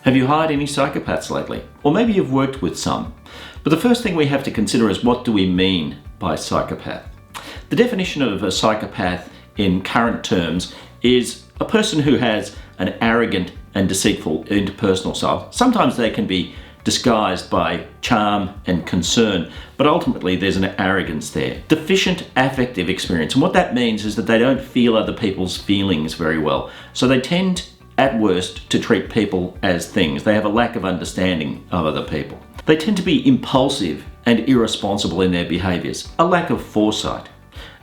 Have you hired any psychopaths lately? Or maybe you've worked with some. But the first thing we have to consider is, what do we mean by psychopath? The definition of a psychopath in current terms is a person who has an arrogant and deceitful interpersonal style. Sometimes they can be disguised by charm and concern, but ultimately there's an arrogance there. Deficient affective experience, and what that means is that they don't feel other people's feelings very well. So they tend, at worst, to treat people as things. They have a lack of understanding of other people. They tend to be impulsive and irresponsible in their behaviours, a lack of foresight.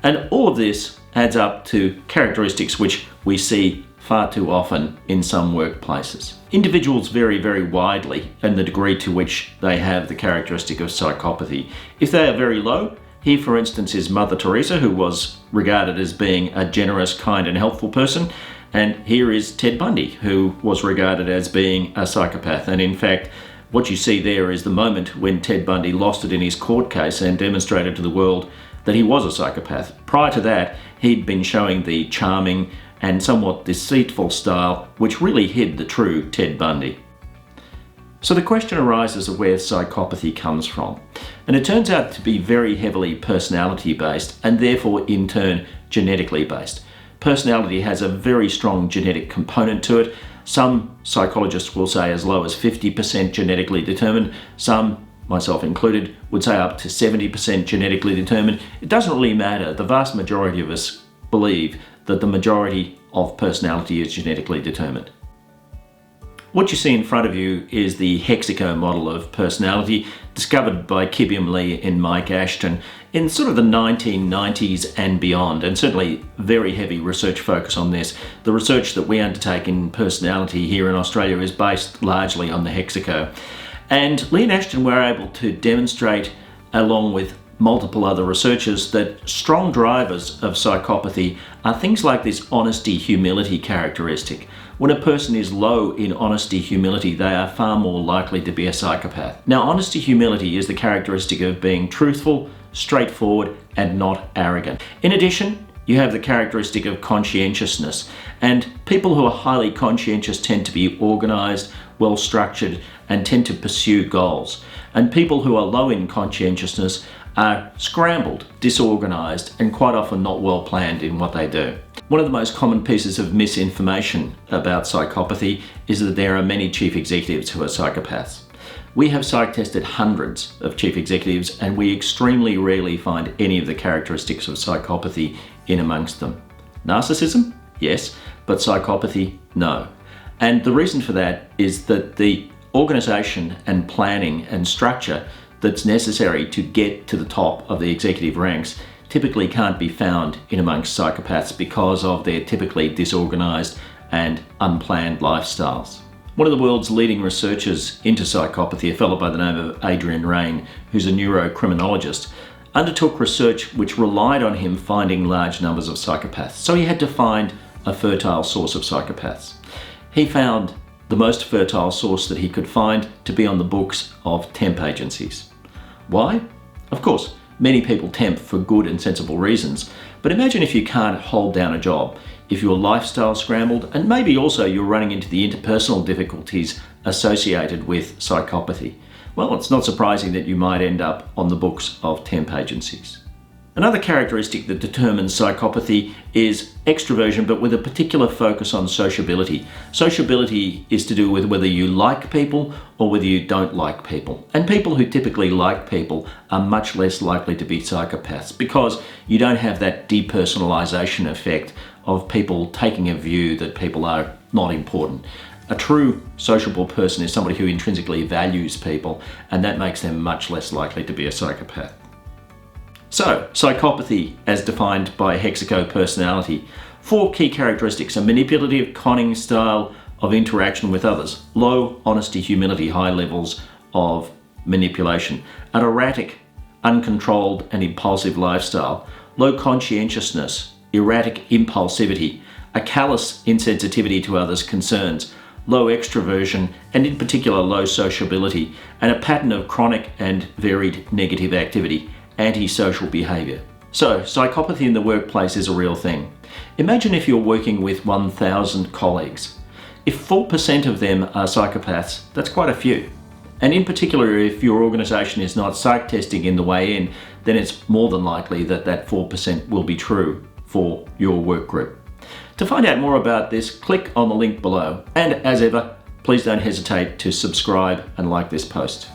And all of this adds up to characteristics which we see far too often in some workplaces. Individuals vary very widely in the degree to which they have the characteristic of psychopathy. If they are very low, here for instance is Mother Teresa, who was regarded as being a generous, kind and helpful person. And here is Ted Bundy, who was regarded as being a psychopath. And in fact, what you see there is the moment when Ted Bundy lost it in his court case and demonstrated to the world that he was a psychopath. Prior to that, he'd been showing the charming and somewhat deceitful style, which really hid the true Ted Bundy. So the question arises of where psychopathy comes from. And it turns out to be very heavily personality based and therefore in turn genetically based. Personality has a very strong genetic component to it. Some psychologists will say as low as 50% genetically determined. Some, myself included, would say up to 70% genetically determined. It doesn't really matter. The vast majority of us believe that the majority of personality is genetically determined. What you see in front of you is the Hexaco model of personality, discovered by Kibiam Lee and Mike Ashton in sort of the 1990s and beyond, and certainly very heavy research focus on this. The research that we undertake in personality here in Australia is based largely on the Hexaco. And Lee and Ashton were able to demonstrate, along with multiple other researchers, that strong drivers of psychopathy are things like this honesty, humility characteristic. When a person is low in honesty, humility, they are far more likely to be a psychopath. Now, honesty, humility is the characteristic of being truthful, straightforward, and not arrogant. In addition, you have the characteristic of conscientiousness, and people who are highly conscientious tend to be organised, well-structured, and tend to pursue goals. And people who are low in conscientiousness are scrambled, disorganised, and quite often not well planned in what they do. One of the most common pieces of misinformation about psychopathy is that there are many chief executives who are psychopaths. We have psych tested hundreds of chief executives, and we extremely rarely find any of the characteristics of psychopathy in amongst them. Narcissism? Yes, but psychopathy? No. And the reason for that is that the organisation and planning and structure that's necessary to get to the top of the executive ranks typically can't be found in amongst psychopaths because of their typically disorganised and unplanned lifestyles. One of the world's leading researchers into psychopathy, a fellow by the name of Adrian Raine, who's a neurocriminologist, undertook research which relied on him finding large numbers of psychopaths. So he had to find a fertile source of psychopaths. He found the most fertile source that he could find to be on the books of temp agencies. Why? Of course, many people temp for good and sensible reasons, but imagine if you can't hold down a job, if your lifestyle scrambled, and maybe also you're running into the interpersonal difficulties associated with psychopathy. Well, it's not surprising that you might end up on the books of temp agencies. Another characteristic that determines psychopathy is extroversion, but with a particular focus on sociability. Sociability is to do with whether you like people or whether you don't like people. And people who typically like people are much less likely to be psychopaths because you don't have that depersonalization effect of people taking a view that people are not important. A true sociable person is somebody who intrinsically values people, and that makes them much less likely to be a psychopath. So, psychopathy as defined by Hexaco personality. 4 key characteristics: a manipulative, conning style of interaction with others, low honesty, humility, high levels of manipulation, an erratic, uncontrolled and impulsive lifestyle, low conscientiousness, erratic impulsivity, a callous insensitivity to others' concerns, low extroversion, and in particular low sociability, and a pattern of chronic and varied negative activity, antisocial behaviour. So, psychopathy in the workplace is a real thing. Imagine if you're working with 1,000 colleagues. If 4% of them are psychopaths, that's quite a few. And in particular, if your organisation is not psych testing in the way in, then it's more than likely that that 4% will be true for your work group. To find out more about this, click on the link below. And as ever, please don't hesitate to subscribe and like this post.